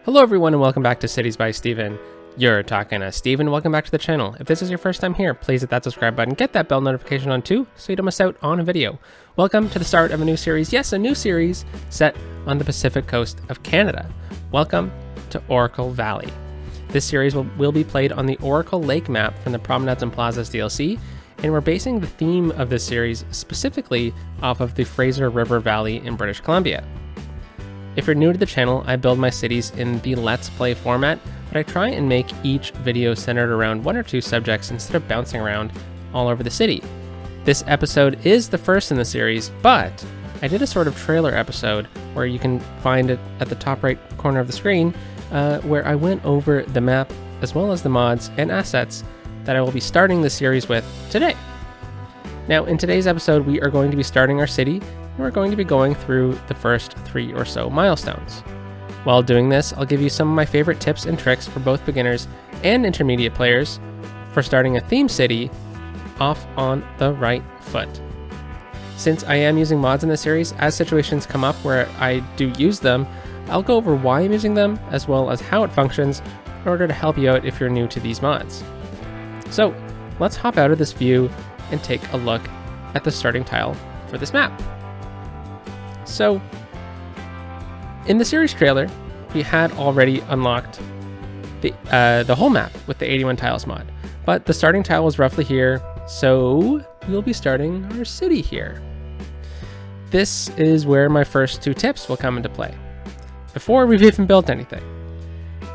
Hello everyone and welcome back to Cities by Steven. You're talking to Steven. Welcome back to the channel. If this is your first time here, please hit that subscribe button, get that bell notification on too, so you don't miss out on a video. Welcome to the start of a new series. Yes, a new series set on the Pacific coast of Canada. Welcome to Oracle Valley. This series will be played on the Oracle Lake map from the Promenades and Plazas DLC, and we're basing the theme of this series specifically off of the Fraser River Valley in British Columbia. If you're new to the channel, I build my cities in the Let's Play format, but I try and make each video centered around one or two subjects instead of bouncing around all over the city. This episode is the first in the series, but I did a sort of trailer episode where you can find it at the top right corner of the screen, where I went over the map as well as the mods and assets that I will be starting the series with today. Now, in today's episode, we are going to be starting our city, and we're going to be going through the first 3 or so milestones. While doing this, I'll give you some of my favorite tips and tricks for both beginners and intermediate players for starting a theme city off on the right foot. Since I am using mods in this series, as situations come up where I do use them, I'll go over why I'm using them as well as how it functions in order to help you out if you're new to these mods. So let's hop out of this view and take a look at the starting tile for this map. So, in the series trailer, we had already unlocked the whole map with the 81 tiles mod, but the starting tile was roughly here, so we'll be starting our city here. This is where my first two tips will come into play, before we've even built anything.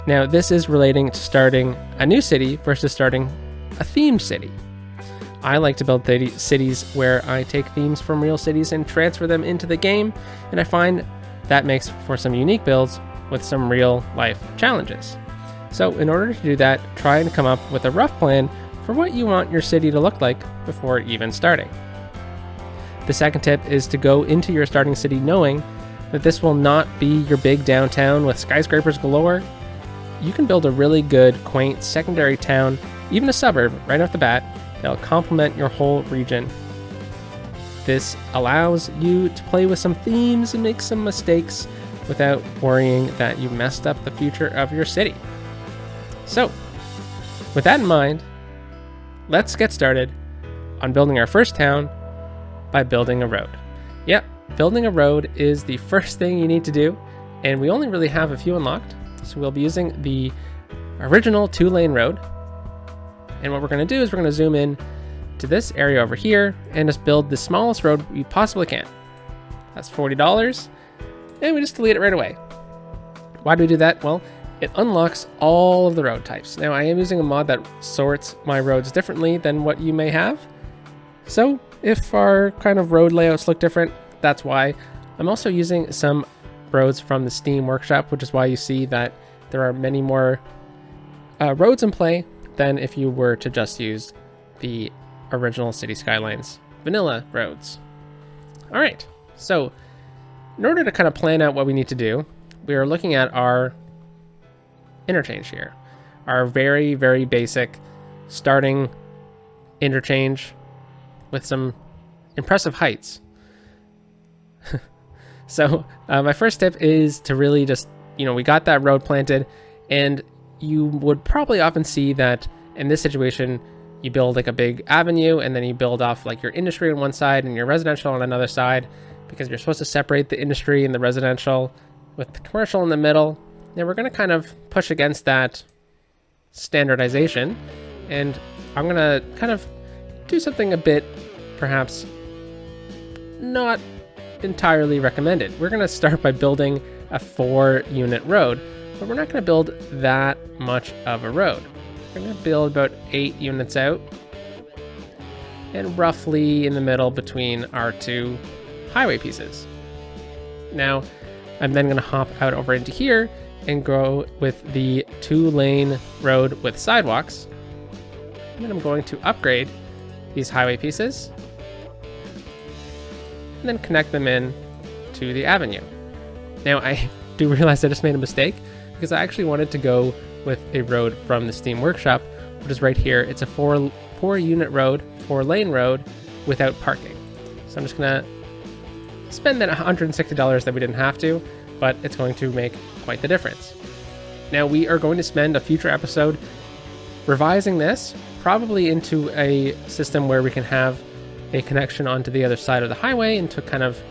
Now, this is relating to starting a new city versus starting a themed city. I like to build cities where I take themes from real cities and transfer them into the game, and I find that makes for some unique builds with some real life challenges. So in order to do that, try and come up with a rough plan for what you want your city to look like before even starting. The second tip is to go into your starting city knowing that this will not be your big downtown with skyscrapers galore. You can build a really good, quaint secondary town, even a suburb, right off the bat, that'll complement your whole region. This allows you to play with some themes and make some mistakes without worrying that you messed up the future of your city. So, with that in mind, let's get started on building our first town by building a road. Yep, building a road is the first thing you need to do, and we only really have a few unlocked, so we'll be using the original 2-lane road. And what we're going to do is we're going to zoom in to this area over here and just build the smallest road we possibly can. That's $40, and we just delete it right away. Why do we do that? Well, it unlocks all of the road types. Now, I am using a mod that sorts my roads differently than what you may have. So if our kind of road layouts look different, that's why. I'm also using some roads from the Steam Workshop, which is why you see that there are many more roads in play than if you were to just use the original City Skylines vanilla roads. All right, so in order to kind of plan out what we need to do, we are looking at our interchange here, our very, very basic starting interchange with some impressive heights. So my first tip is to really just, we got that road planted, and you would probably often see that in this situation, you build like a big avenue and then you build off like your industry on one side and your residential on another side, because you're supposed to separate the industry and the residential with the commercial in the middle. Now we're going to kind of push against that standardization, and I'm going to kind of do something a bit perhaps not entirely recommended. We're going to start by building a 4-unit road, but we're not going to build that much of a road. We're going to build about 8 units out and roughly in the middle between our two highway pieces. Now, I'm then going to hop out over into here and go with the 2-lane road with sidewalks. And then I'm going to upgrade these highway pieces and then connect them in to the avenue. Now, I do realize I just made a mistake, because I actually wanted to go with a road from the Steam Workshop, which is right here. It's a 4-unit road, 4-lane road without parking. So I'm just gonna spend that $160 that we didn't have to, but it's going to make quite the difference. Now we are going to spend a future episode revising this, probably into a system where we can have a connection onto the other side of the highway into kind of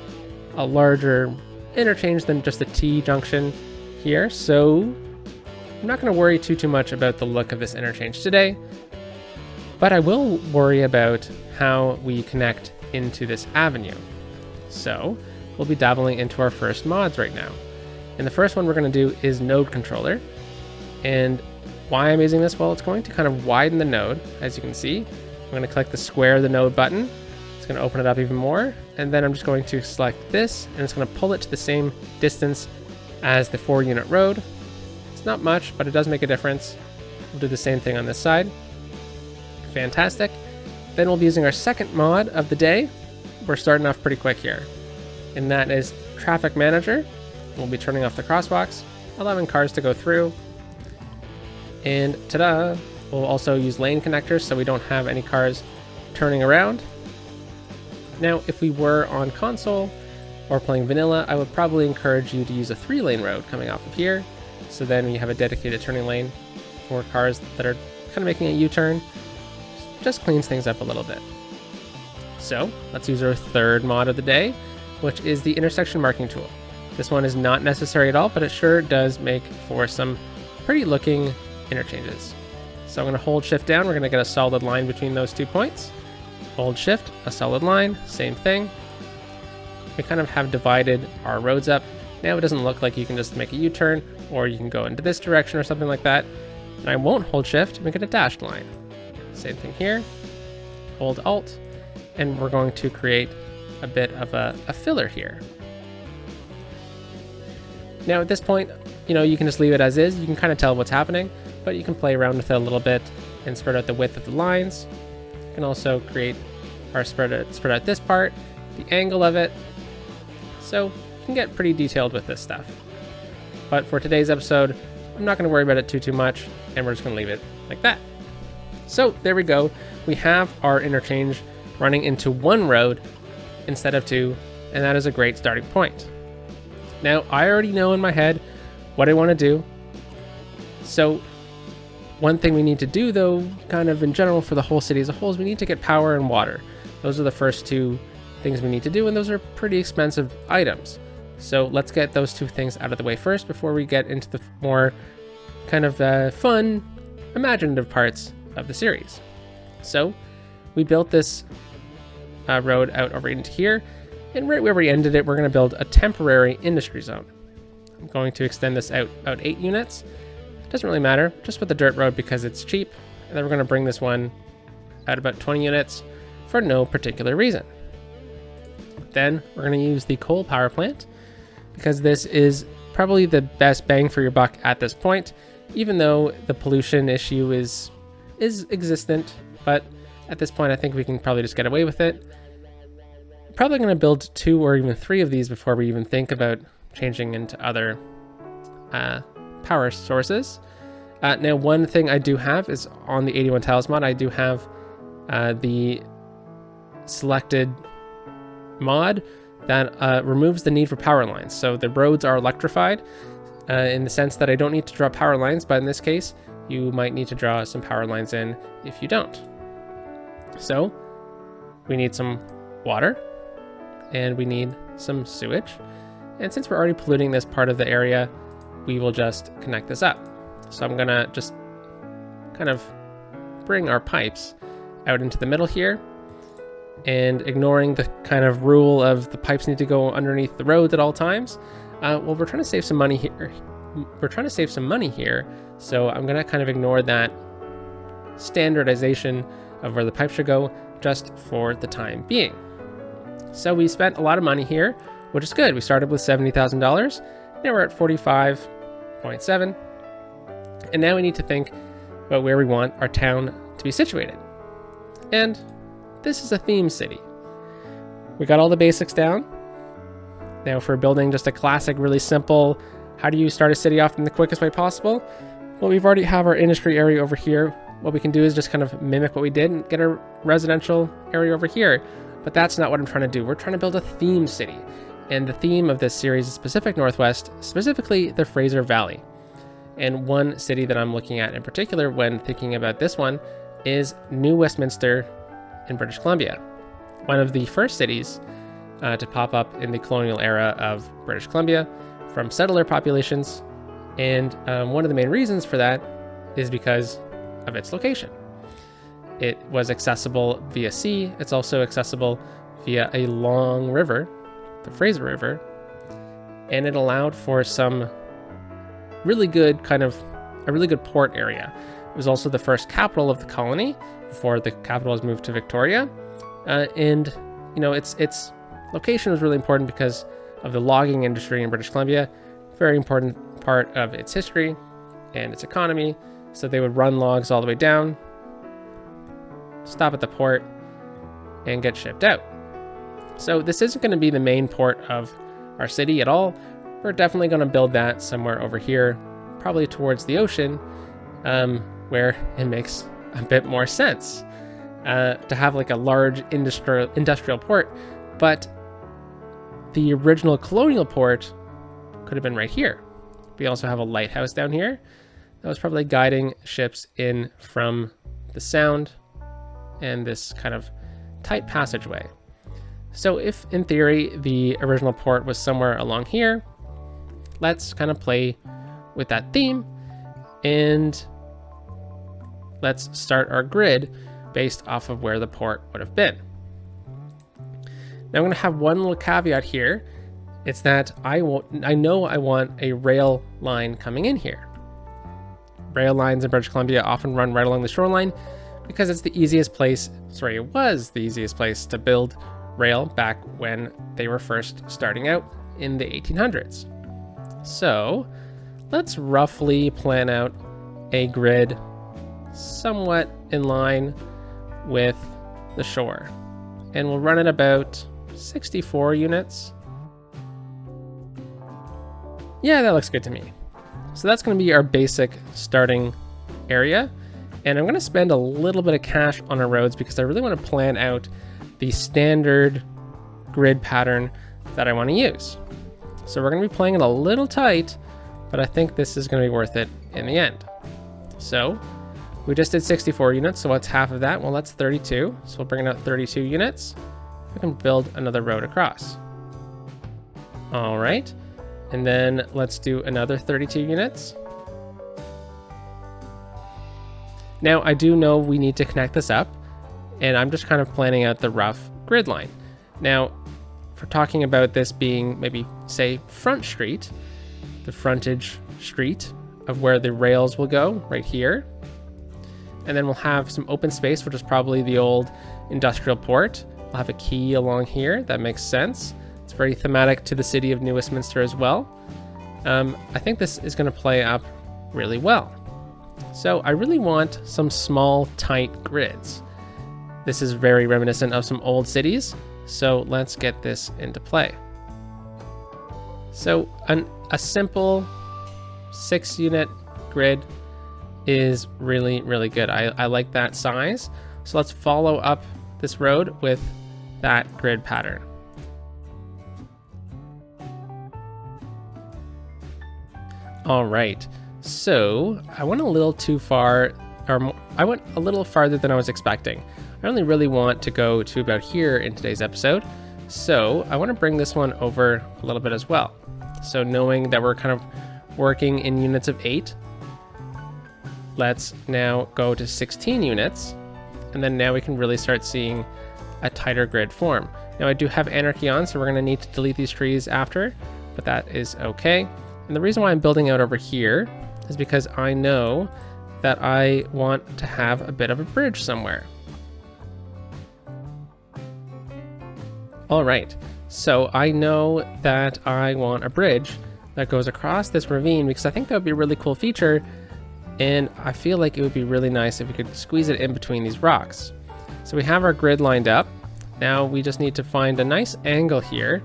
a larger interchange than just a T junction here. So I'm not going to worry too much about the look of this interchange today, but I will worry about how we connect into this avenue. So we'll be dabbling into our first mods right now. And the first one we're going to do is node controller. And why I'm using this? Well, it's going to kind of widen the node, as you can see. I'm going to click the square of the node button. It's going to open it up even more. And then I'm just going to select this, and it's going to pull it to the same distance as the 4-unit road. It's not much, but it does make a difference. We'll do the same thing on this side. Fantastic. Then we'll be using our second mod of the day. We're starting off pretty quick here. And that is traffic manager. We'll be turning off the crosswalks, allowing cars to go through. And ta-da, we'll also use lane connectors so we don't have any cars turning around. Now, if we were on console or playing vanilla, I would probably encourage you to use a 3-lane road coming off of here. So then you have a dedicated turning lane for cars that are kind of making a U-turn. Just cleans things up a little bit. So let's use our third mod of the day, which is the intersection marking tool. This one is not necessary at all, but it sure does make for some pretty looking interchanges. So I'm going to hold shift down. We're going to get a solid line between those 2 points. Hold shift, a solid line, same thing. We kind of have divided our roads up. Now it doesn't look like you can just make a U-turn, or you can go into this direction or something like that. And I won't hold shift, make it a dashed line. Same thing here. Hold alt, and we're going to create a bit of a filler here. Now at this point, you can just leave it as is. You can kind of tell what's happening, but you can play around with it a little bit and spread out the width of the lines. You can also create or spread out this part, the angle of it. So you can get pretty detailed with this stuff. But for today's episode, I'm not going to worry about it too much, and we're just going to leave it like that. So there we go. We have our interchange running into one road instead of two, and that is a great starting point. Now, I already know in my head what I want to do. So one thing we need to do, though, kind of in general for the whole city as a whole, is we need to get power and water. Those are the first two things we need to do, and those are pretty expensive items. So let's get those two things out of the way first before we get into the more kind of fun, imaginative parts of the series. So we built this road out over into here, and right where we ended it, we're going to build a temporary industry zone. I'm going to extend this out 8 units. It doesn't really matter, just with the dirt road because it's cheap. And then we're going to bring this one out about 20 units for no particular reason. Then we're going to use the coal power plant because this is probably the best bang for your buck at this point, even though the pollution issue is existent. But at this point, I think we can probably just get away with it. Probably going to build 2 or even 3 of these before we even think about changing into other power sources. Now, one thing I do have is on the 81 tiles mod, I do have the selected mod that removes the need for power lines. So the roads are electrified in the sense that I don't need to draw power lines, but in this case, you might need to draw some power lines in if you don't. So we need some water and we need some sewage. And since we're already polluting this part of the area, we will just connect this up. So I'm gonna just kind of bring our pipes out into the middle here, and ignoring the kind of rule of the pipes need to go underneath the roads at all times. Well, we're trying to save some money here. So I'm gonna kind of ignore that standardization of where the pipe should go just for the time being. So we spent a lot of money here, which is good. We started with $70,000. Now we're at 45.7. And now we need to think about where we want our town to be situated. And this is a theme city. We got all the basics down. Now for building just a classic, really simple, how do you start a city off in the quickest way possible? Well, we've already have our industry area over here. What we can do is just kind of mimic what we did and get a residential area over here. But that's not what I'm trying to do. We're trying to build a theme city. And the theme of this series is Pacific Northwest, specifically the Fraser Valley. And one city that I'm looking at in particular when thinking about this one is New Westminster in British Columbia, one of the first cities to pop up in the colonial era of British Columbia from settler populations. And one of the main reasons for that is because of its location. It was accessible via sea. It's also accessible via a long river, the Fraser River, and it allowed for some really good a really good port area. It was also the first capital of the colony before the capital was moved to Victoria. And you know, its location was really important because of the logging industry in British Columbia, very important part of its history and its economy. So they would run logs all the way down, stop at the port, and get shipped out. So this isn't going to be the main port of our city at all. We're definitely going to build that somewhere over here, probably towards the ocean, where it makes a bit more sense to have like a large industrial port. But the original colonial port could have been right here. We also have a lighthouse down here that was probably guiding ships in from the Sound and this kind of tight passageway. So if in theory the original port was somewhere along here, let's kind of play with that theme and let's start our grid based off of where the port would have been. Now I'm going to have one little caveat here. It's that I know I want a rail line coming in here. Rail lines in British Columbia often run right along the shoreline because it's the easiest place, it was the easiest place to build rail back when they were first starting out in the 1800s. So let's roughly plan out a grid somewhat in line with the shore. And we'll run it about 64 units. Yeah, that looks good to me. So that's going to be our basic starting area. And I'm going to spend a little bit of cash on our roads because I really want to plan out the standard grid pattern that I want to use. So we're going to be playing it a little tight, but I think this is going to be worth it in the end. So we just did 64 units. So what's half of that? Well, that's 32. So we'll bring out 32 units. We can build another road across. All right. And then let's do another 32 units. Now I do know we need to connect this up, and I'm just kind of planning out the rough grid line. Now, if we're talking about this being maybe say Front Street, the frontage street of where the rails will go right here. And then we'll have some open space, which is probably the old industrial port. We'll have a quay along here. That makes sense. It's very thematic to the city of New Westminster as well. I think this is going to play up really well. So I really want some small, tight grids. This is very reminiscent of some old cities. So let's get this into play. So a simple 6-unit grid is really, really good. I like that size. So let's follow up this road with that grid pattern. All right, so I went a little too far, or I went a little farther than I was expecting. I only really want to go to about here in today's episode. So I want to bring this one over a little bit as well. So knowing that we're kind of working in units of 8, let's now go to 16 units. And then now we can really start seeing a tighter grid form. Now I do have anarchy on, so we're going to need to delete these trees after, but that is okay. And the reason why I'm building out over here is because I know that I want to have a bit of a bridge somewhere. All right, so I know that I want a bridge that goes across this ravine because I think that would be a really cool feature. And I feel like it would be really nice if we could squeeze it in between these rocks. So we have our grid lined up. Now we just need to find a nice angle here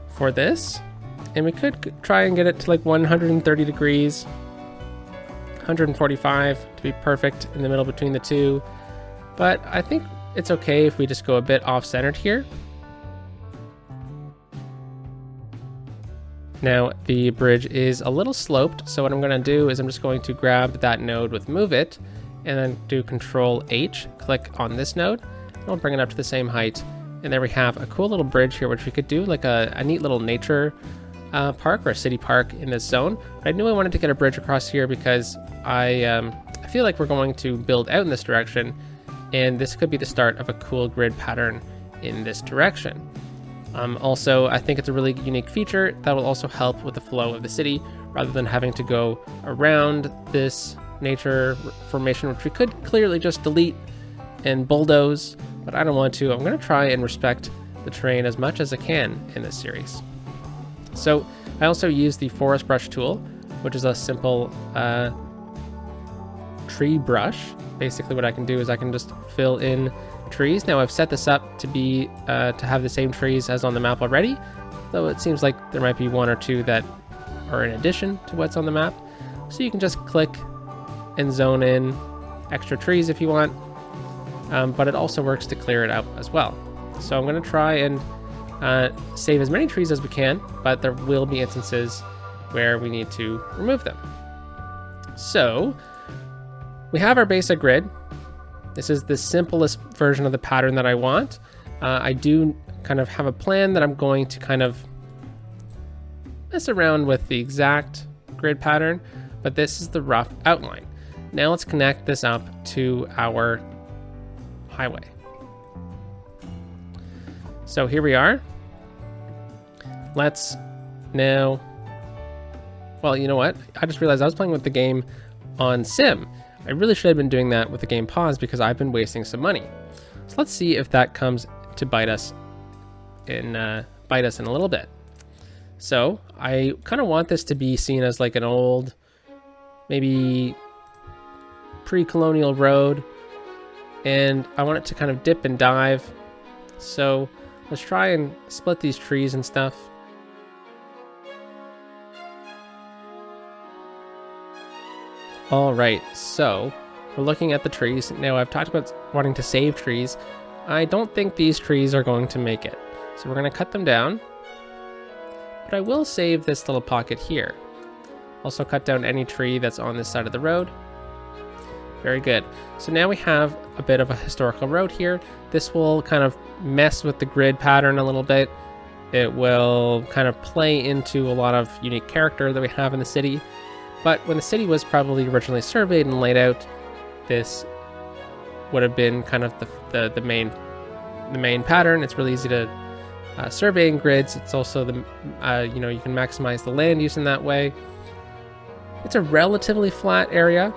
for this. And we could try and get it to like 130 degrees, 145 to be perfect in the middle between the two. But I think it's okay if we just go a bit off-centered here. Now the bridge is a little sloped, so what I'm going to do is I'm just going to grab that node with move it, and then do Control H, click on this node, and we'll bring it up to the same height. And there we have a cool little bridge here, which we could do like a neat little nature park or a city park in this zone. But I knew I wanted to get a bridge across here because I feel like we're going to build out in this direction, and this could be the start of a cool grid pattern in this direction. Also, I think it's a really unique feature that will also help with the flow of the city rather than having to go around this nature formation, which we could clearly just delete and bulldoze, but I don't want to. I'm going to try and respect the terrain as much as I can in this series. So I also use the forest brush tool, which is a simple tree brush. Basically what I can do is I can just fill in trees. Now I've set this up to be to have the same trees as on the map already, though it seems like there might be one or two that are in addition to what's on the map. So you can just click and zone in extra trees if you want, but it also works to clear it out as well. So I'm going to try and save as many trees as we can, but there will be instances where we need to remove them. So we have our basic grid. This is the simplest version of the pattern that I want. I do kind of have a plan that I'm going to kind of mess around with the exact grid pattern, but this is the rough outline. Now let's connect this up to our highway. So here we are. Let's now, well, you know what? I just realized I was playing with the game on Sim. I really should have been doing that with the game paused because I've been wasting some money. So let's see if that comes to bite us in a little bit. So I kind of want this to be seen as like an old, maybe pre-colonial road, and I want it to kind of dip and dive. So let's try and split these trees and stuff. All right, so we're looking at the trees. Now I've talked about wanting to save trees. I don't think these trees are going to make it. So we're gonna cut them down, but I will save this little pocket here. Also cut down any tree that's on this side of the road. Very good. So now we have a bit of a historical road here. This will kind of mess with the grid pattern a little bit. It will kind of play into a lot of unique character that we have in the city. But when the city was probably originally surveyed and laid out, this would have been kind of the main pattern. It's really easy to survey in grids. It's also the you can maximize the land use in that way. It's a relatively flat area.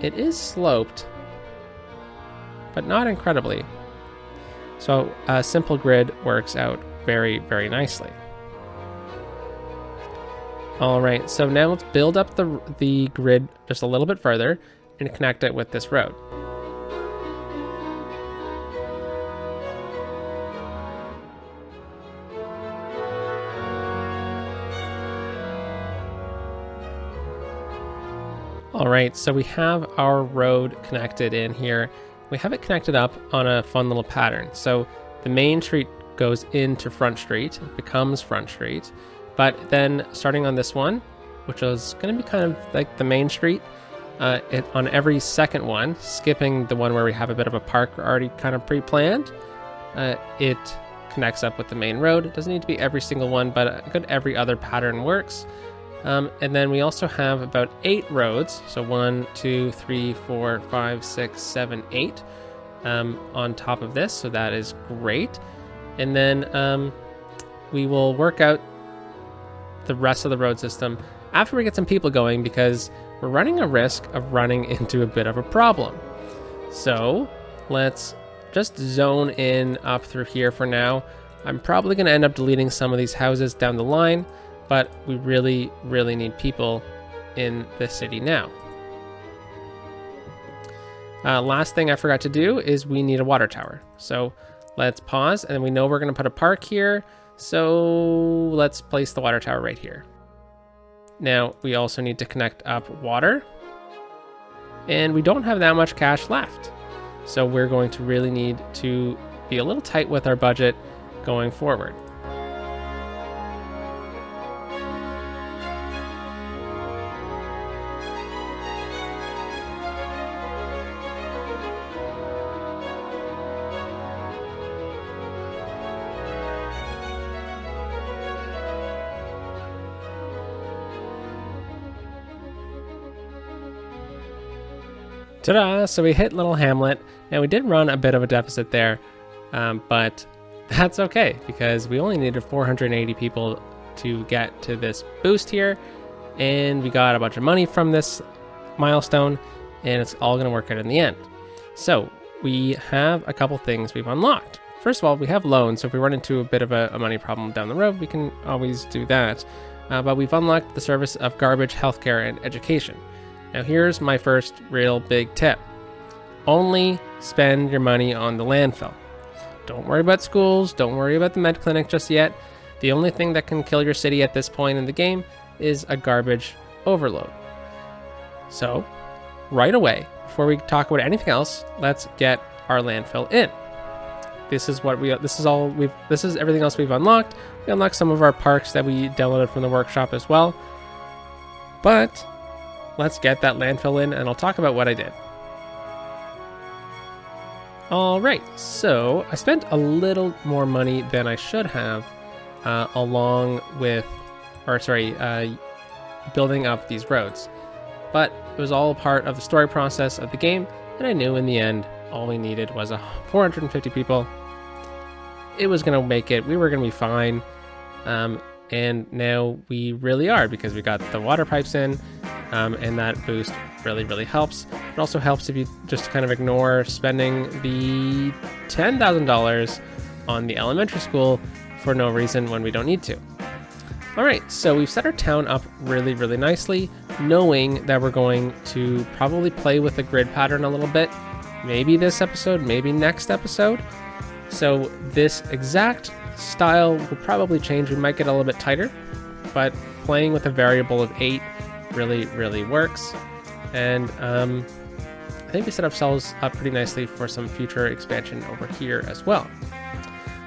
It is sloped, but not incredibly. So a simple grid works out very, very nicely. All right, so now let's build up the grid just a little bit further and connect it with this road. All right, so we have our road connected in here. We have it connected up on a fun little pattern. So the main street goes into Front Street, it becomes Front Street. But then starting on this one, which is going to be kind of like the main street, on every second one, skipping the one where we have a bit of a park already kind of pre-planned, it connects up with the main road. It doesn't need to be every single one, but a good every other pattern works. And then we also have about 8 roads. So 1, 2, 3, 4, 5, 6, 7, 8 on top of this. So that is great. And then we will work out the rest of the road system after we get some people going, because we're running a risk of running into a bit of a problem. So let's just zone in up through here for now. I'm probably going to end up deleting some of these houses down the line, but we really, really need people in the city now. Last thing I forgot to do is we need a water tower. So let's pause, and we know we're going to put a park here. So let's place the water tower right here. Now we also need to connect up water, and we don't have that much cash left. So we're going to really need to be a little tight with our budget going forward. Ta-da! So we hit Little Hamlet. Now we did run a bit of a deficit there, but that's okay because we only needed 480 people to get to this boost here, and we got a bunch of money from this milestone, and it's all going to work out in the end. So we have a couple things we've unlocked. First of all, we have loans, so if we run into a bit of a money problem down the road, we can always do that. But we've unlocked the service of garbage, healthcare, and education. Now here's my first real big tip. Only spend your money on the landfill. Don't worry about schools, don't worry about the med clinic just yet. The only thing that can kill your city at this point in the game is a garbage overload. So, right away, before we talk about anything else, let's get our landfill in. This is everything else we've unlocked. We unlocked some of our parks that we downloaded from the workshop as well. But let's get that landfill in, and I'll talk about what I did. All right, so I spent a little more money than I should have building up these roads. But it was all part of the story process of the game, and I knew in the end all we needed was 450 people. It was going to make it. We were going to be fine. And now we really are, because we got the water pipes in, and that boost really helps. It also helps if you just kind of ignore spending the $10,000 on the elementary school for no reason when we don't need to. All right, so we've set our town up really nicely, knowing that we're going to probably play with the grid pattern a little bit. Maybe this episode, maybe next episode. So this exact style will probably change. We might get a little bit tighter, but playing with a variable of 8 really works. And I think we set ourselves up pretty nicely for some future expansion over here as well.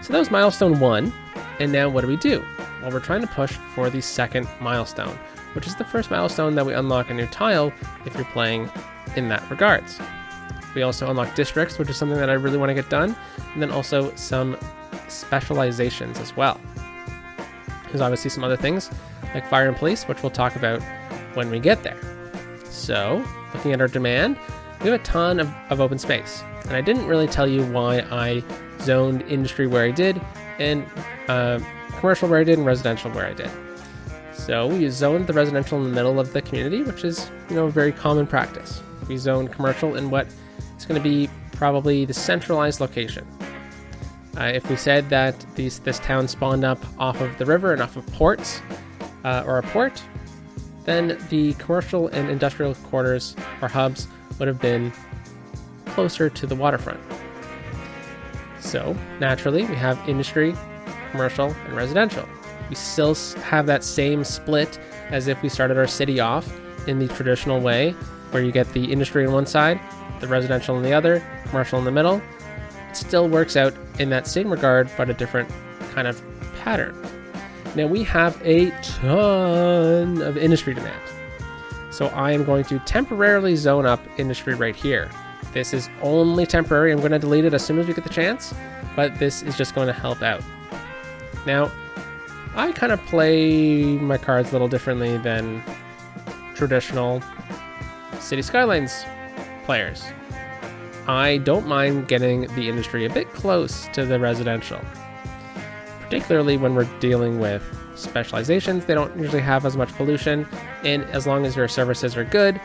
So that was milestone 1. And now what do? Well, we're trying to push for the second milestone, which is the first milestone that we unlock a new tile if you're playing in that regards. We also unlock districts, which is something that I really want to get done, and then also some specializations as well. There's obviously some other things like fire and police, which we'll talk about when we get there. So looking at our demand, we have a ton of open space, and I didn't really tell you why I zoned industry where I did and commercial where I did and residential where I did. So we zoned the residential in the middle of the community, which is, a very common practice. We zoned commercial in what is going to be probably the centralized location. If we said that this town spawned up off of the river and off of ports, or a port, then the commercial and industrial quarters or hubs would have been closer to the waterfront. So naturally, we have industry, commercial, and residential. We still have that same split as if we started our city off in the traditional way, where you get the industry on one side, the residential on the other, commercial in the middle. It still works out in that same regard, but a different kind of pattern. Now we have a ton of industry demand. So I am going to temporarily zone up industry right here. This is only temporary. I'm going to delete it as soon as we get the chance, but this is just going to help out. Now, I kind of play my cards a little differently than traditional City Skylines players. I don't mind getting the industry a bit close to the residential, particularly when we're dealing with specializations. They don't usually have as much pollution, and as long as your services are good,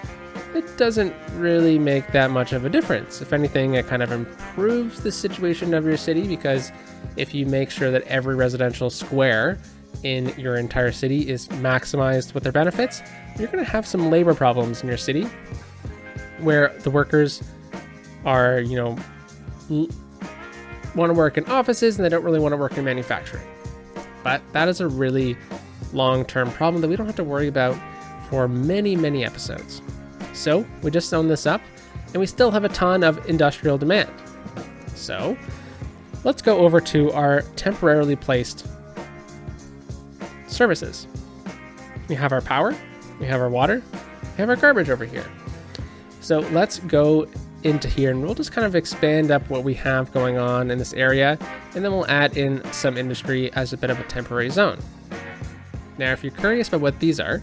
it doesn't really make that much of a difference. If anything, it kind of improves the situation of your city, because if you make sure that every residential square in your entire city is maximized with their benefits, you're going to have some labor problems in your city where the workers are, want to work in offices and they don't really want to work in manufacturing. But that is a really long-term problem that we don't have to worry about for many episodes. So we just zone this up, and we still have a ton of industrial demand. So let's go over to our temporarily placed services. We have our power, we have our water, we have our garbage over here. So let's go into here, and we'll just kind of expand up what we have going on in this area, and then we'll add in some industry as a bit of a temporary zone. Now, if you're curious about what these are,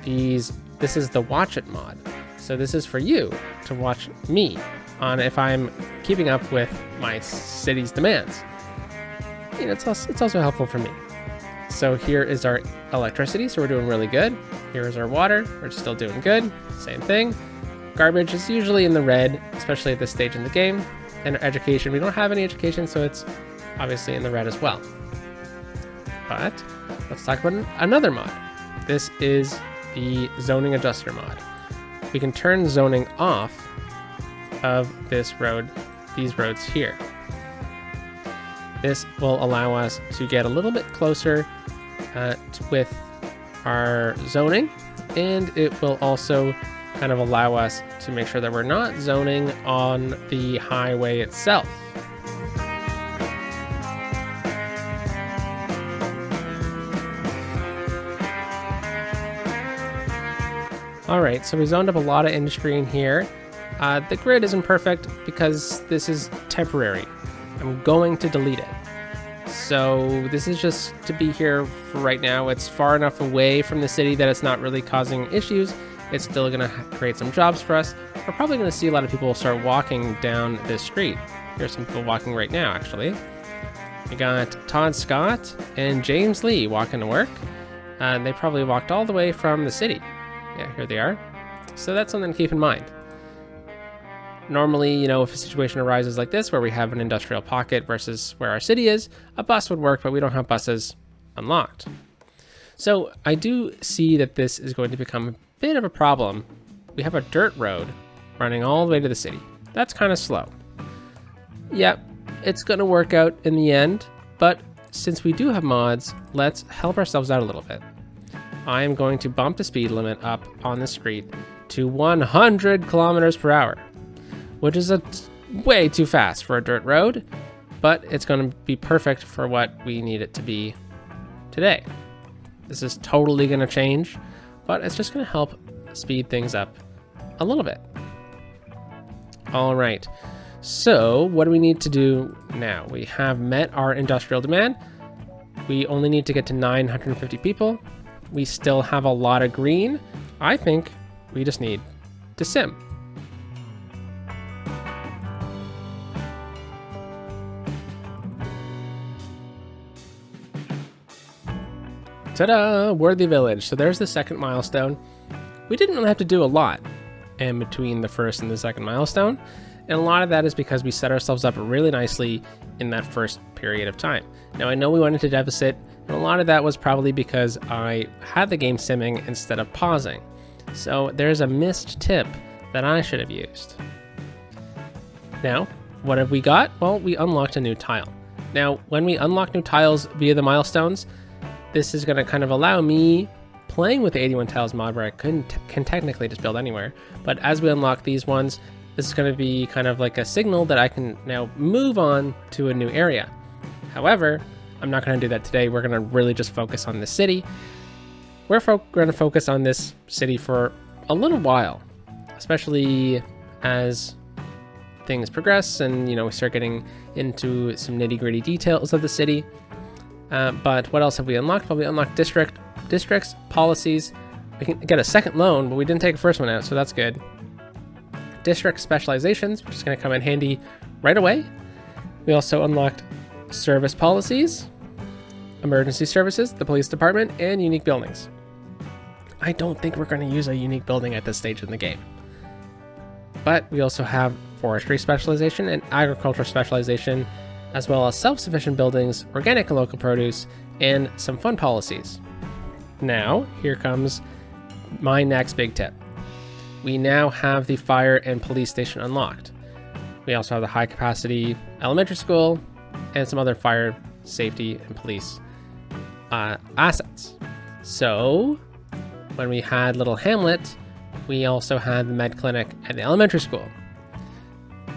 this is the Watch It mod. So this is for you to watch me on if I'm keeping up with my city's demands. You know, it's also helpful for me. So here is our electricity, so we're doing really good. Here is our water, we're still doing good. Same thing. Garbage is usually in the red, especially at this stage in the game. And our education, we don't have any education, so it's obviously in the red as well. But let's talk about another mod. This is the zoning adjuster mod. We can turn zoning off of this road, these roads here. This will allow us to get a little bit closer with our zoning, and it will also kind of allow us to make sure that we're not zoning on the highway itself. Alright, so we zoned up a lot of industry in here. The grid isn't perfect because this is temporary. I'm going to delete it. So this is just to be here for right now. It's far enough away from the city that it's not really causing issues. It's still going to create some jobs for us. We're probably going to see a lot of people start walking down this street. Here's some people walking right now, actually. We got Todd Scott and James Lee walking to work. They probably walked all the way from the city. Yeah, here they are. So that's something to keep in mind. Normally, you know, if a situation arises like this where we have an industrial pocket versus where our city is, a bus would work, but we don't have buses unlocked. So I do see that this is going to become a bit of a problem. We have a dirt road running all the way to the city. That's kind of slow. Yep, it's going to work out in the end, but since we do have mods, let's help ourselves out a little bit. I am going to bump the speed limit up on the street to 100 kilometers per hour, which is way too fast for a dirt road, but it's going to be perfect for what we need it to be today. This is totally going to change, but it's just going to help speed things up a little bit. All right, so what do we need to do now? We have met our industrial demand. We only need to get to 950 people. We still have a lot of green. I think we just need to sim. Ta-da! Worthy Village. So there's the second milestone. We didn't really have to do a lot in between the first and the second milestone. And a lot of that is because we set ourselves up really nicely in that first period of time. Now, I know we went into deficit, and a lot of that was probably because I had the game simming instead of pausing. So there's a missed tip that I should have used. Now, what have we got? Well, we unlocked a new tile. Now, when we unlock new tiles via the milestones, this is going to kind of allow me playing with the 81 tiles mod where I can technically just build anywhere. But as we unlock these ones, this is going to be kind of like a signal that I can now move on to a new area. However, I'm not going to do that today. We're going to really just focus on the city. We're going to focus on this city for a little while, especially as things progress and, you know, we start getting into some nitty-gritty details of the city. But what else have we unlocked? Well, we unlocked districts, policies. We can get a second loan, but we didn't take the first one out, so that's good. District specializations, which is going to come in handy right away. We also unlocked service policies, emergency services, the police department, and unique buildings. I don't think we're going to use a unique building at this stage in the game. But we also have forestry specialization and agriculture specialization, as well as self-sufficient buildings, organic and local produce, and some fun policies. Now, here comes my next big tip. We now have the fire and police station unlocked. We also have the high capacity elementary school and some other fire, safety, and police assets. So when we had Little Hamlet, we also had the med clinic and the elementary school.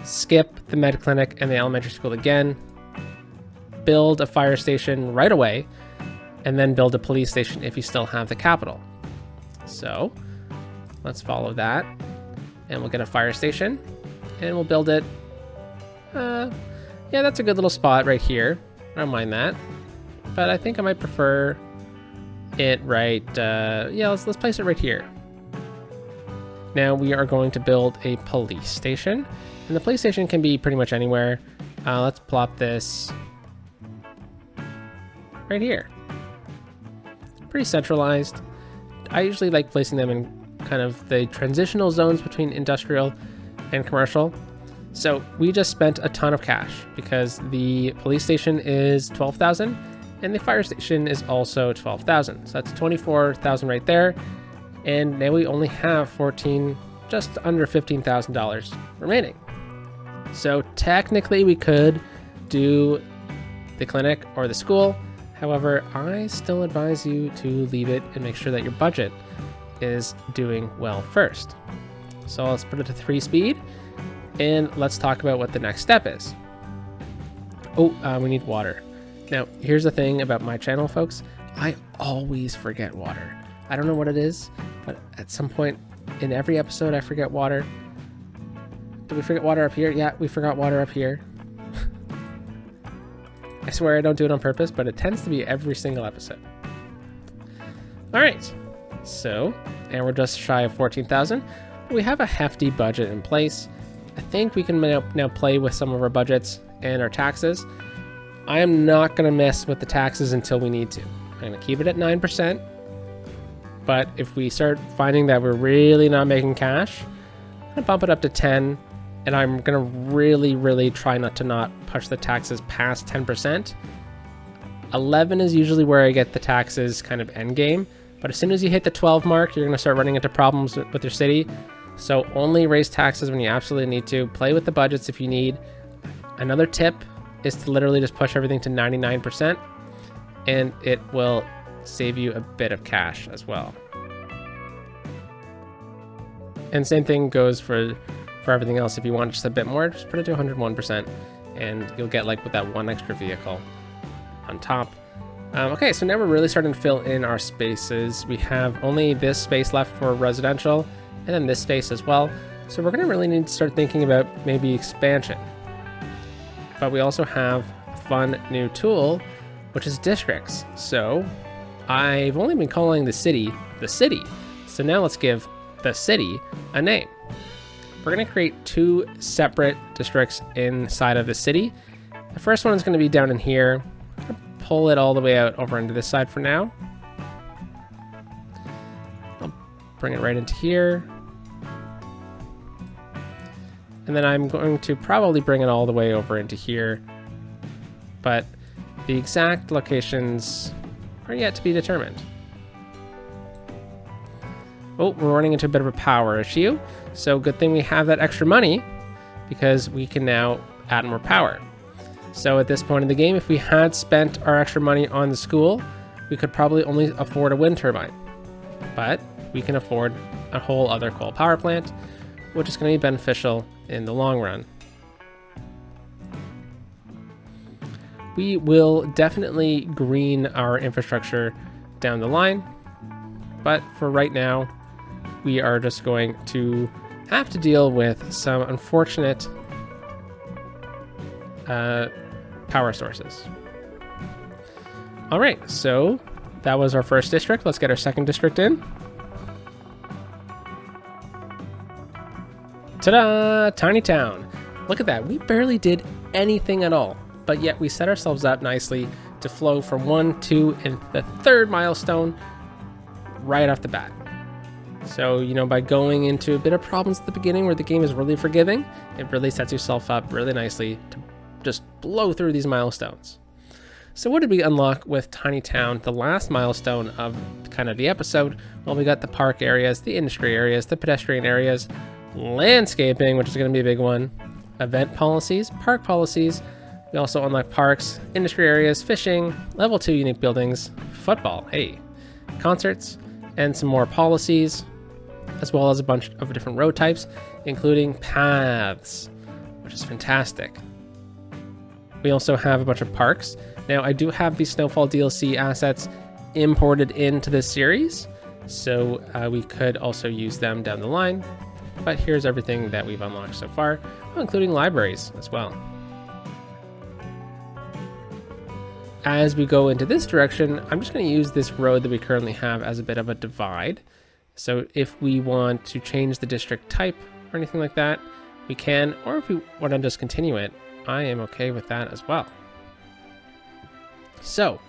Skip the med clinic and the elementary school again, build a fire station right away, and then build a police station if you still have the capital. So let's follow that, and we'll get a fire station, and we'll build it. Yeah, that's a good little spot right here. I don't mind that, but I think I might prefer it right. Yeah, let's place it right here. Now we are going to build a police station, and the police station can be pretty much anywhere. Let's plop this right here. Pretty centralized. I usually like placing them in kind of the transitional zones between industrial and commercial. So we just spent a ton of cash because the police station is 12,000 and the fire station is also 12,000. So that's 24,000 right there. And now we only have just under $15,000 remaining. So technically we could do the clinic or the school. However, I still advise you to leave it and make sure that your budget is doing well first. So let's put it to 3 speed and let's talk about what the next step is. We need water. Now, here's the thing about my channel, folks. I always forget water. I don't know what it is, but at some point in every episode, I forget water. Did we forget water up here? Yeah, we forgot water up here. I swear I don't do it on purpose, but it tends to be every single episode. All right, so, and we're just shy of 14,000. We have a hefty budget in place. I think we can now play with some of our budgets and our taxes. I am not gonna mess with the taxes until we need to. I'm gonna keep it at 9%, but if we start finding that we're really not making cash, I'm gonna bump it up to 10. And I'm gonna really try not to push the taxes past 10%. 11 is usually where I get the taxes kind of end game, but as soon as you hit the 12 mark, you're gonna start running into problems with your city. So only raise taxes when you absolutely need to. Play with the budgets if you need. Another tip is to literally just push everything to 99%, and it will save you a bit of cash as well. And same thing goes for everything else. If you want just a bit more, just put it to 101% and you'll get like with that one extra vehicle on top. Okay, so now we're really starting to fill in our spaces. We have only this space left for residential and then this space as well. So we're gonna really need to start thinking about maybe expansion. But we also have a fun new tool, which is districts. So I've only been calling the city. So now let's give the city a name. We're going to create 2 separate districts inside of the city. The first one is going to be down in here. I'm going to pull it all the way out over into this side for now. I'll bring it right into here. And then I'm going to probably bring it all the way over into here. But the exact locations are yet to be determined. Oh, we're running into a bit of a power issue. So good thing we have that extra money because we can now add more power. So at this point in the game, if we had spent our extra money on the school, we could probably only afford a wind turbine. But we can afford a whole other coal power plant, which is going to be beneficial in the long run. We will definitely green our infrastructure down the line, but for right now, we are just going to have to deal with some unfortunate power sources. All right, so that was our first district. Let's get our second district in. Ta-da! Tiny town. Look at that. We barely did anything at all, but yet we set ourselves up nicely to flow from 1, 2, and the 3rd milestone right off the bat. So, you know, by going into a bit of problems at the beginning where the game is really forgiving, it really sets yourself up really nicely to just blow through these milestones. So what did we unlock with Tiny Town, the last milestone of kind of the episode? Well, we got the park areas, the industry areas, the pedestrian areas, landscaping, which is going to be a big one, event policies, park policies. We also unlock parks, industry areas, fishing, level 2 unique buildings, football, hey, concerts, and some more policies, as well as a bunch of different road types, including paths, which is fantastic. We also have a bunch of parks. Now, I do have these Snowfall DLC assets imported into this series, so we could also use them down the line. But here's everything that we've unlocked so far, including libraries as well. As we go into this direction, I'm just going to use this road that we currently have as a bit of a divide. So if we want to change the district type or anything like that, we can, or if we want to just continue it, I am okay with that as well. So,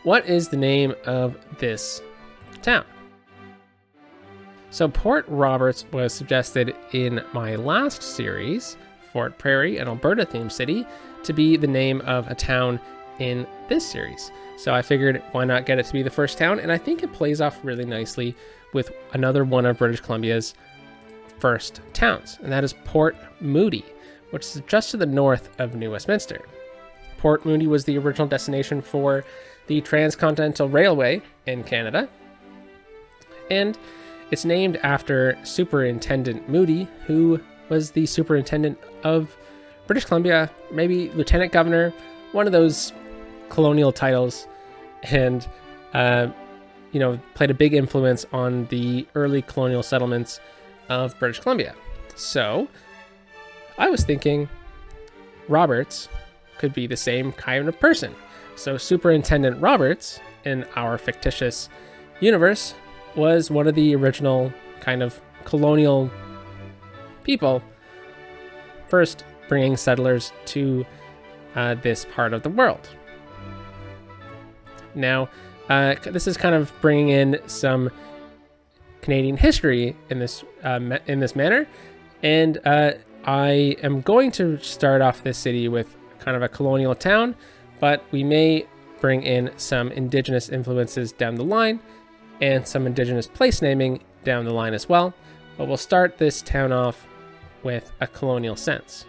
what is the name of this town? So Port Roberts was suggested in my last series, Fort Prairie, an Alberta themed city, to be the name of a town in this series. So I figured why not get it to be the first town, and I think it plays off really nicely with another one of British Columbia's first towns, and that is Port Moody, which is just to the north of New Westminster. Port Moody was the original destination for the Transcontinental Railway in Canada, and it's named after Superintendent Moody, who was the superintendent of British Columbia, maybe lieutenant governor, one of those colonial titles, and played a big influence on the early colonial settlements of British Columbia. So I was thinking Roberts could be the same kind of person. So Superintendent Roberts in our fictitious universe was one of the original kind of colonial people, first bringing settlers to this part of the world. Now, this is kind of bringing in some Canadian history in this manner, and I am going to start off this city with kind of a colonial town, but we may bring in some Indigenous influences down the line and some Indigenous place naming down the line as well. But we'll start this town off with a colonial sense.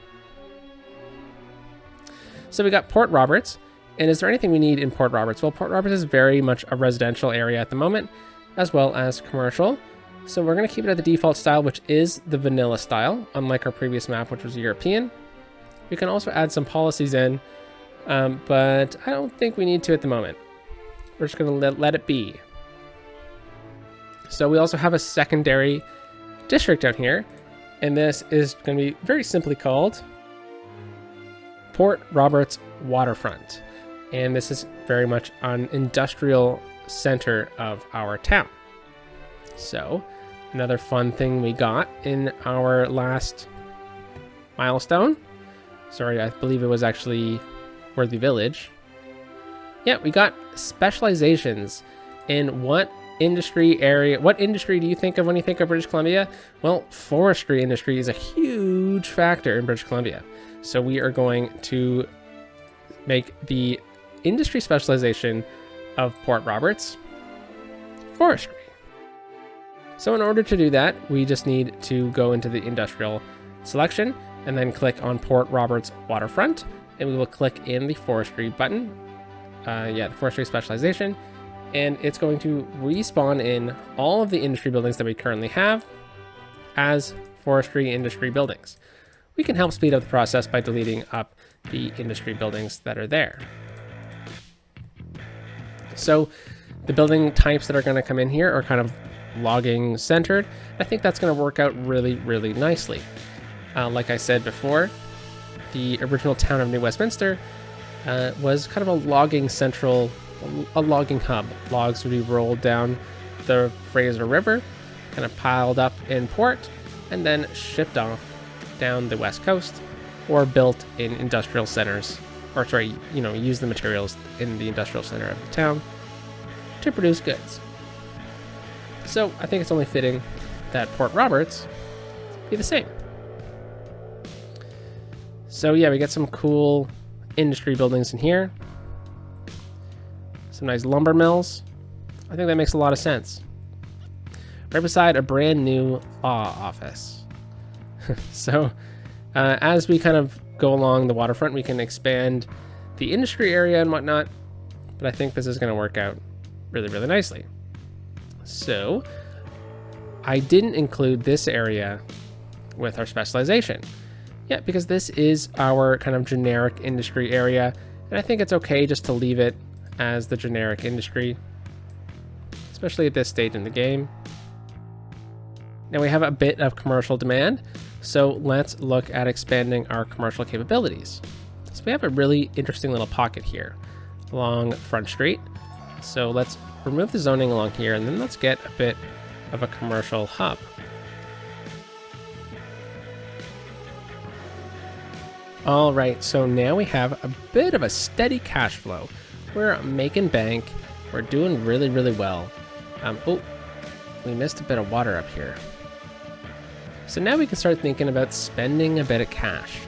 So we got Port Roberts, and is there anything we need in Port Roberts? Well, Port Roberts is very much a residential area at the moment, as well as commercial. So we're going to keep it at the default style, which is the vanilla style, unlike our previous map, which was European. We can also add some policies in, but I don't think we need to at the moment. We're just going to let it be. So we also have a secondary district down here, and this is going to be very simply called Port Roberts Waterfront. And this is very much an industrial center of our town. So another fun thing we got in our last milestone, sorry, I believe it was actually Worthy Village. Yeah, we got specializations in what industry do you think of when you think of British Columbia? Well, forestry industry is a huge factor in British Columbia. So we are going to make the industry specialization of Port Roberts forestry. So in order to do that, we just need to go into the industrial selection and then click on Port Roberts Waterfront, and we will click in the forestry button. The forestry specialization, and it's going to respawn in all of the industry buildings that we currently have as forestry industry buildings. We can help speed up the process by deleting up the industry buildings that are there. So the building types that are going to come in here are kind of logging centered. I think that's going to work out really, really nicely. Like I said before, the original town of New Westminster was kind of a logging hub. Logs would be rolled down the Fraser River, kind of piled up in port, and then shipped off down the west coast, or built in industrial centers, use the materials in the industrial center of the town to produce goods. So I think it's only fitting that Port Roberts be the same. So yeah, we get some cool industry buildings in here. Some nice lumber mills. I think that makes a lot of sense. Right beside a brand new law office. So as we kind of go along the waterfront, we can expand the industry area and whatnot, but I think this is going to work out really, really nicely. So I didn't include this area with our specialization. Yeah, because this is our kind of generic industry area, and I think it's okay just to leave it as the generic industry, especially at this stage in the game. Now we have a bit of commercial demand, so let's look at expanding our commercial capabilities. So we have a really interesting little pocket here along Front Street. So let's remove the zoning along here, and then let's get a bit of a commercial hub. All right, so now we have a bit of a steady cash flow. We're making bank. We're doing really, really well. Oh, we missed a bit of water up here. So now we can start thinking about spending a bit of cash.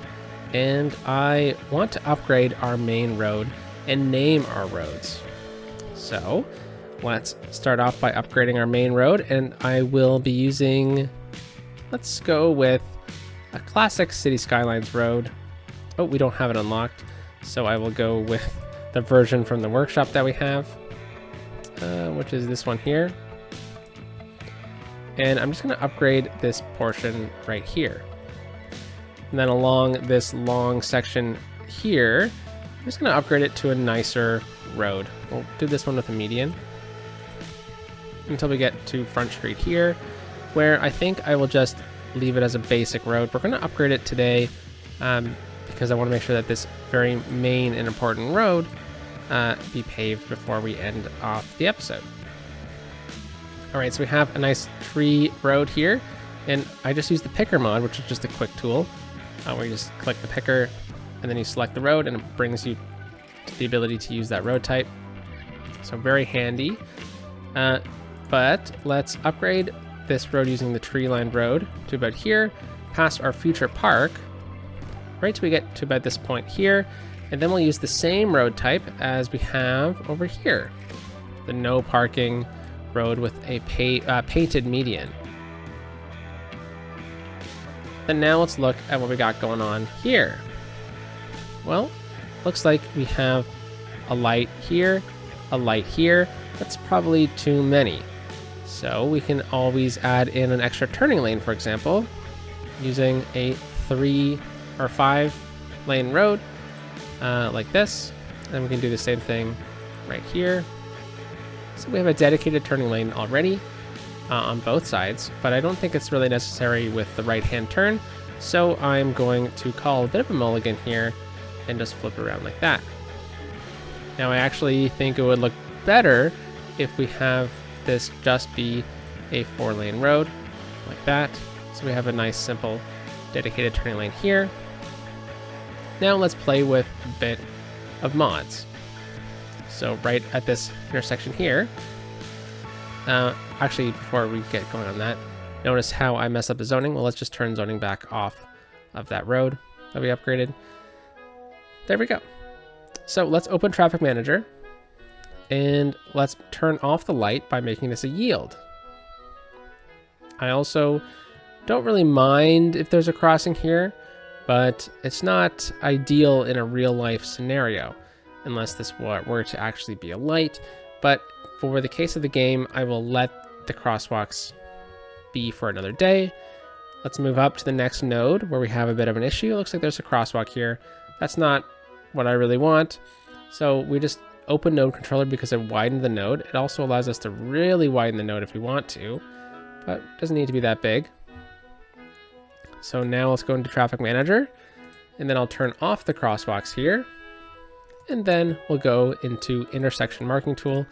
And I want to upgrade our main road and name our roads. So let's start off by upgrading our main road, and I will be using, let's go with a classic City Skylines road. Oh, we don't have it unlocked, so I will go with the version from the workshop that we have, which is this one here. And I'm just going to upgrade this portion right here. And then along this long section here, I'm just going to upgrade it to a nicer road. We'll do this one with a median until we get to Front Street here, where I think I will just leave it as a basic road. We're going to upgrade it today because I want to make sure that this very main and important road be paved before we end off the episode. All right, so we have a nice tree road here, and I just use the picker mod, which is just a quick tool where you just click the picker and then you select the road and it brings you to the ability to use that road type. So very handy. But let's upgrade this road using the tree-lined road to about here, past our future park, right till we get to about this point here, and then we'll use the same road type as we have over here, the no parking road with a painted median. Then now let's look at what we got going on here. Well, looks like we have a light here, a light here. That's probably too many. So we can always add in an extra turning lane, for example, using a 3 or 5 lane road like this. And we can do the same thing right here. So we have a dedicated turning lane already on both sides, but I don't think it's really necessary with the right-hand turn. So I'm going to call a bit of a mulligan here and just flip around like that. Now I actually think it would look better if we have this just be a 4-lane road like that. So we have a nice simple dedicated turning lane here. Now let's play with a bit of mods. So right at this intersection here, actually before we get going on that, notice how I mess up the zoning. Well, let's just turn zoning back off of that road that we upgraded. There we go. So let's open Traffic Manager and let's turn off the light by making this a yield. I also don't really mind if there's a crossing here, but it's not ideal in a real life scenario unless this were to actually be a light. But for the case of the game, I will let the crosswalks be for another day. Let's move up to the next node where we have a bit of an issue. It looks like there's a crosswalk here. That's not what I really want. So we just open node controller because it widened the node. It also allows us to really widen the node if we want to, but it doesn't need to be that big. So now let's go into Traffic Manager, and then I'll turn off the crosswalks here. And then we'll go into Intersection Marking Tool,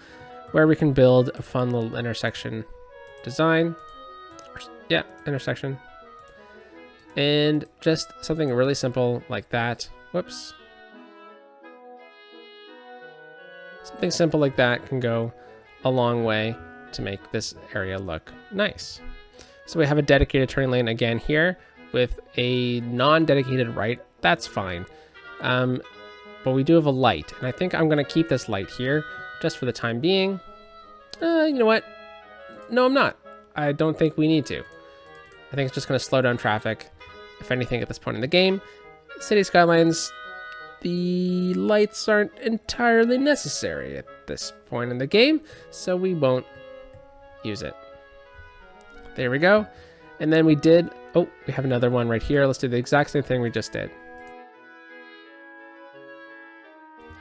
where we can build a fun little intersection design. Yeah, intersection. And just something really simple like that. Whoops. Something simple like that can go a long way to make this area look nice. So we have a dedicated turning lane again here with a non-dedicated right. That's fine. But we do have a light, and I think I'm going to keep this light here just for the time being. You know what? No, I'm not. I don't think we need to. I think it's just going to slow down traffic, if anything, at this point in the game. City Skylines, the lights aren't entirely necessary at this point in the game, so we won't use it. There we go. And then we have another one right here. Let's do the exact same thing we just did.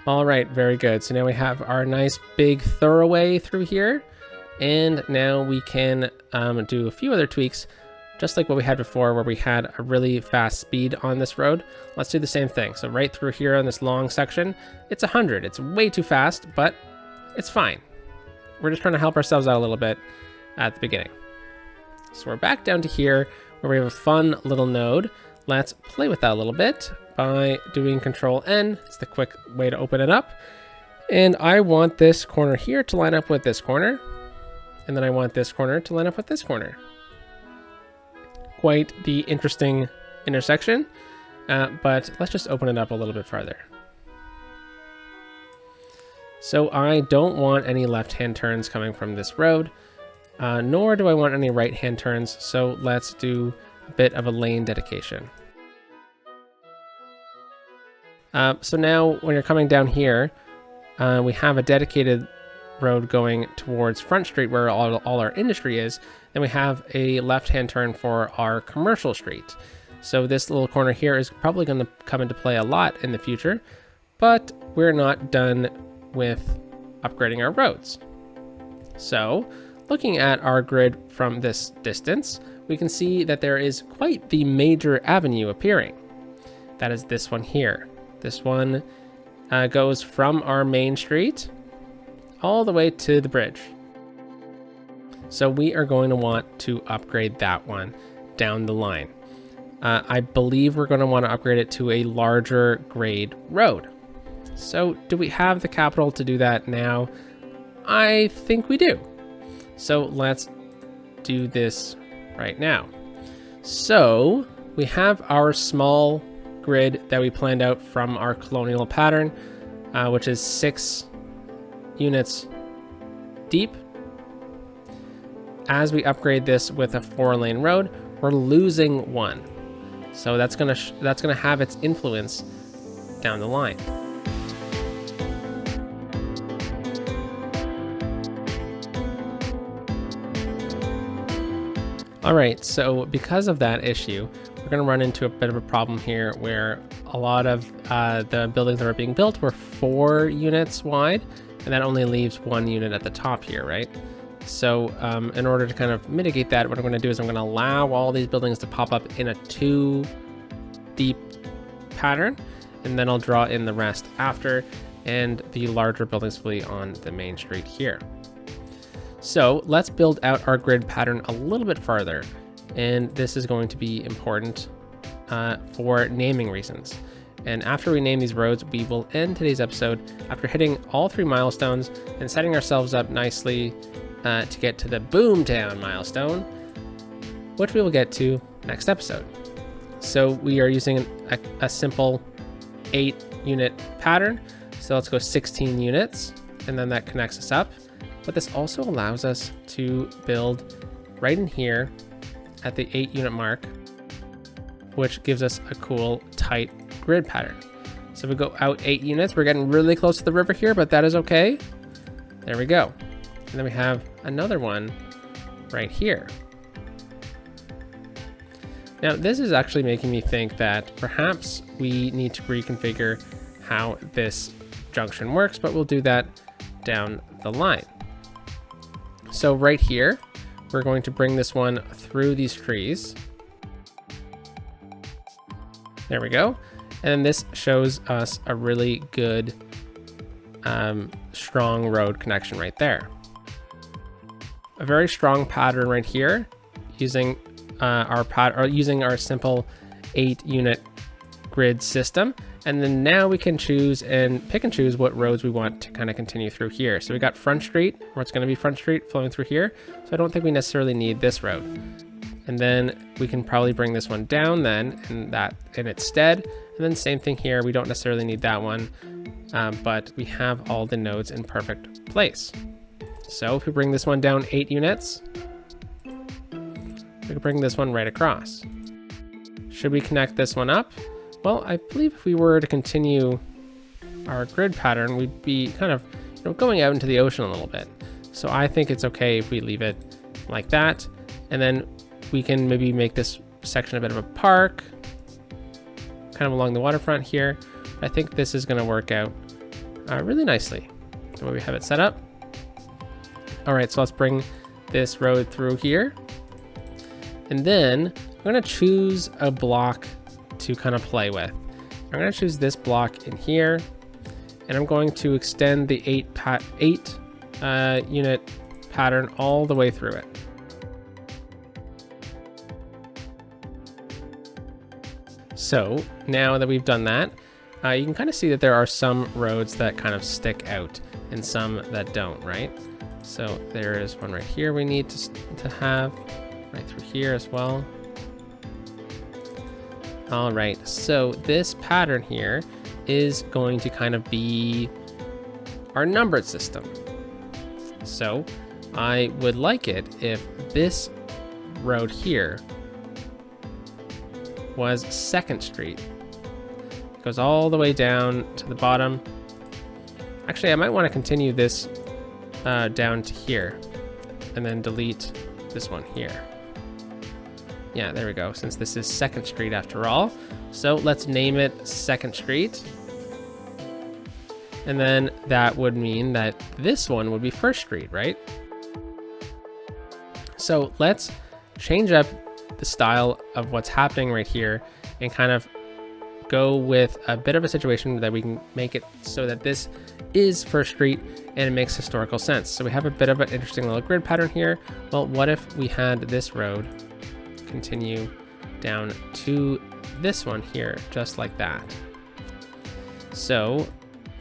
All right, very good. So now we have our nice big thoroughway through here. And now we can do a few other tweaks, just like what we had before where we had a really fast speed on this road. Let's do the same thing. So right through here on this long section, it's 100. It's way too fast, but it's fine. We're just trying to help ourselves out a little bit at the beginning. So we're back down to here where we have a fun little node. Let's play with that a little bit by doing Control N. It's the quick way to open it up. And I want this corner here to line up with this corner. And then I want this corner to line up with this corner. Quite the interesting intersection, but let's just open it up a little bit farther. So I don't want any left-hand turns coming from this road, nor do I want any right-hand turns, so let's do a bit of a lane dedication. So now when you're coming down here, we have a dedicated road going towards Front Street where all our industry is. Then we have a left-hand turn for our commercial street. So this little corner here is probably going to come into play a lot in the future, but we're not done with upgrading our roads. So looking at our grid from this distance, we can see that there is quite the major avenue appearing. That is this one here. This one goes from our main street all the way to the bridge. So we are going to want to upgrade that one down the line. I believe we're going to want to upgrade it to a larger grade road. So do we have the capital to do that now? I think we do. So let's do this right now. So we have our small grid that we planned out from our colonial pattern, which is 6 units deep. As we upgrade this with a 4-lane road, we're losing 1. So that's gonna have its influence down the line. All right, so because of that issue, we're going to run into a bit of a problem here where a lot of the buildings that are being built were 4 units wide, and that only leaves 1 unit at the top here, right? So in order to kind of mitigate that, what I'm going to do is I'm going to allow all these buildings to pop up in a 2 deep pattern, and then I'll draw in the rest after, and the larger buildings will be on the main street here. So let's build out our grid pattern a little bit farther, and this is going to be important for naming reasons. And after we name these roads, we will end today's episode after hitting all 3 milestones and setting ourselves up nicely to get to the Boomtown milestone, which we will get to next episode. So we are using a simple 8-unit pattern. So let's go 16 units, and then that connects us up. But this also allows us to build right in here at the 8-unit mark, which gives us a cool tight grid pattern. So we go out 8 units. We're getting really close to the river here, but that is okay. There we go. And then we have another one right here. Now this is actually making me think that perhaps we need to reconfigure how this junction works, but we'll do that down the line. So right here, we're going to bring this one through these trees. There we go. And this shows us a really good, strong road connection right there. A very strong pattern right here, using our simple 8-unit grid system. And then now we can choose and pick and choose what roads we want to kind of continue through here. So we got Front Street, where it's going to be Front Street flowing through here. So I don't think we necessarily need this road. And then we can probably bring this one down then in its stead. And then same thing here. We don't necessarily need that one, but we have all the nodes in perfect place. So if we bring this one down 8 units, we can bring this one right across. Should we connect this one up? Well, I believe if we were to continue our grid pattern, we'd be kind of going out into the ocean a little bit. So I think it's okay if we leave it like that. And then we can maybe make this section a bit of a park, kind of along the waterfront here. I think this is going to work out really nicely the way we have it set up. All right, so let's bring this road through here. And then I'm going to choose a block to kind of play with. I'm going to choose this block in here, and I'm going to extend the 8 unit pattern all the way through it. So now that we've done that, you can kind of see that there are some roads that kind of stick out and some that don't, right? So there is one right here we need to have, right through here as well. All right, so this pattern here is going to kind of be our numbered system. So I would like it if this road here was 2nd Street. It goes all the way down to the bottom. Actually, I might want to continue this down to here and then delete this one here. Yeah, there we go, since this is 2nd Street after all. So let's name it 2nd Street. And then that would mean that this one would be 1st Street, right? So let's change up the style of what's happening right here and kind of go with a bit of a situation that we can make it so that this is 1st Street and it makes historical sense. So we have a bit of an interesting little grid pattern here. Well, what if we had this road continue down to this one here, just like that? So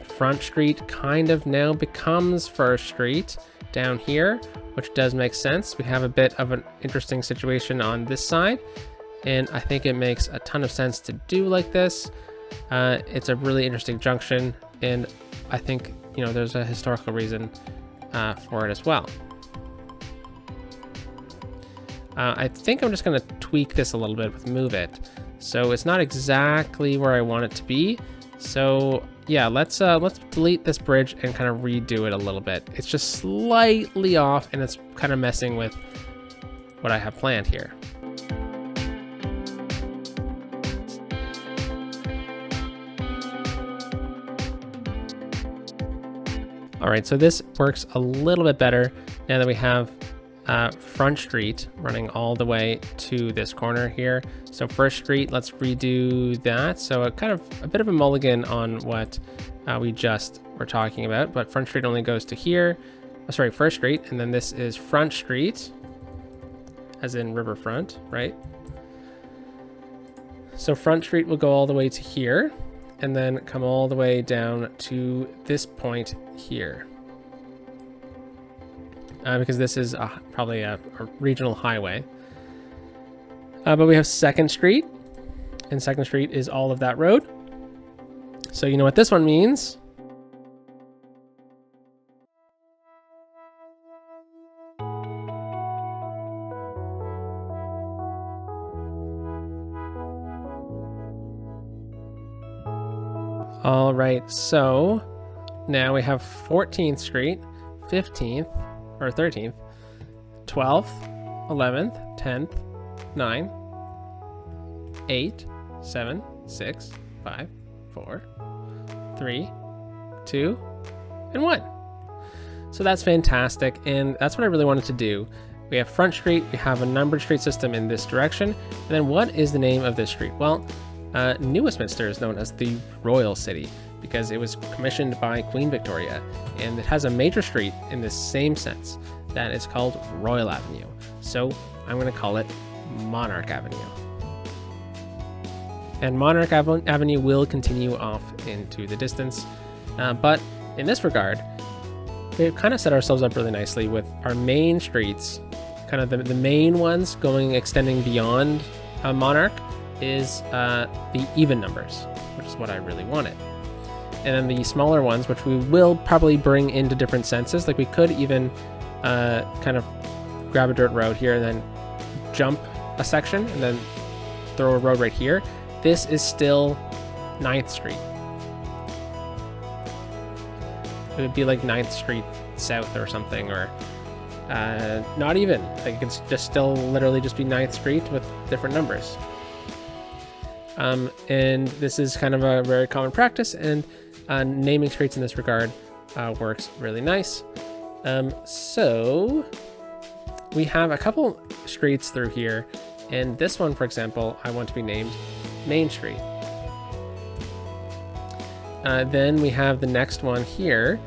Front Street kind of now becomes 1st Street down here, which does make sense. We have a bit of an interesting situation on this side, and I think it makes a ton of sense to do like this. It's a really interesting junction, and I think, you know, there's a historical reason for it as well. I think I'm just going to tweak this a little bit with move it. So it's not exactly where I want it to be. So yeah, let's delete this bridge and kind of redo it a little bit. It's just slightly off and it's kind of messing with what I have planned here. All right, so this works a little bit better now that we have Front Street running all the way to this corner here. So 1st Street, let's redo that. So a bit of a mulligan on what we just were talking about, but Front Street only goes to here. Oh, sorry, 1st Street, and then this is Front Street, as in riverfront, right? So Front Street will go all the way to here, and then come all the way down to this point here. Because this is probably a regional highway. But we have 2nd Street, and 2nd Street is all of that road. So you know what this one means? All right, so now we have 14th Street, 15th, or 13th, 12th, 11th, 10th, 9, 8, 7, 6, 5, 4, 3, 2, and 1. So that's fantastic, and that's what I really wanted to do. We have Front Street, we have a numbered street system in this direction, and then what is the name of this street? Well, New Westminster is known as the Royal City because it was commissioned by Queen Victoria, and it has a major street in the same sense that is called Royal Avenue. So I'm going to call it Monarch Avenue. And Monarch Avenue will continue off into the distance, but in this regard, we've kind of set ourselves up really nicely with our main streets, kind of the main ones extending beyond Monarch is the even numbers, which is what I really wanted. And then the smaller ones, which we will probably bring into different senses, like we could even kind of grab a dirt road here and then jump a section and then throw a road right here. This is still 9th Street. It would be like 9th Street South or something, or not even. Like it could just still literally just be 9th Street with different numbers. And this is kind of a very common practice, and naming streets in this regard works really nice. So we have a couple streets through here, and this one, for example, I want to be named Main Street. Then we have the next one here,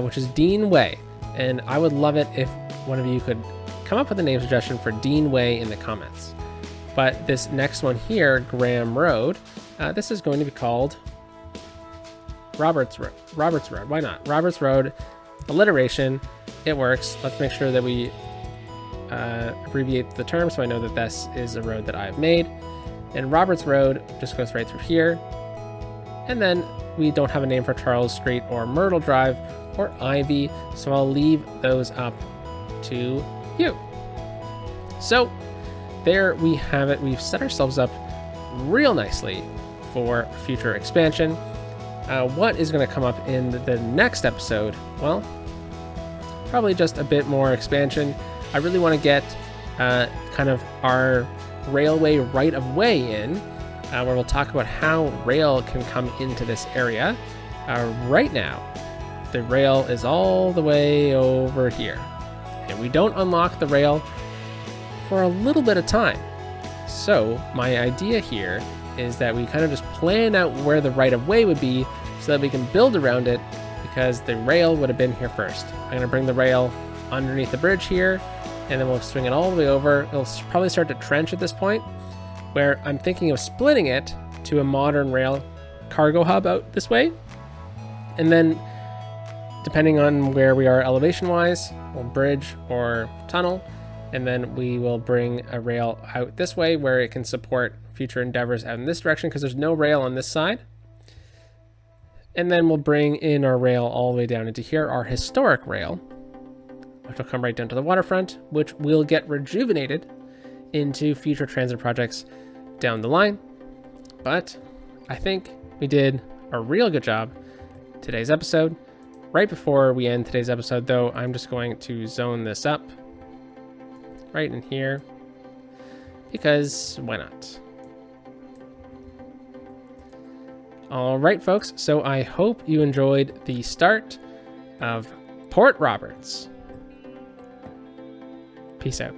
which is Dean Way, and I would love it if one of you could come up with a name suggestion for Dean Way in the comments. But this next one here, Graham Road, this is going to be called Roberts Road. Roberts Road, why not? Roberts Road, alliteration, it works. Let's make sure that we abbreviate the term so I know that this is a road that I've made. And Roberts Road just goes right through here. And then we don't have a name for Charles Street or Myrtle Drive or Ivy, so I'll leave those up to you. So there we have it. We've set ourselves up real nicely for future expansion. What is going to come up in the next episode? Well, probably just a bit more expansion. I really want to get kind of our railway right of way in, where we'll talk about how rail can come into this area. Right now, the rail is all the way over here, and we don't unlock the rail for a little bit of time. So my idea here is that we kind of just plan out where the right of way would be so that we can build around it, because the rail would have been here first. I'm going to bring the rail underneath the bridge here, and then we'll swing it all the way over. It'll probably start to trench at this point, where I'm thinking of splitting it to a modern rail cargo hub out this way. And then, depending on where we are elevation-wise, we'll bridge or tunnel, and then we will bring a rail out this way where it can support future endeavors out in this direction, because there's no rail on this side. And then we'll bring in our rail all the way down into here, our historic rail, which will come right down to the waterfront, which will get rejuvenated into future transit projects down the line. But I think we did a real good job today's episode. Right before we end today's episode, though, I'm just going to zone this up right in here, because why not? All right, folks, so I hope you enjoyed the start of Port Roberts. Peace out.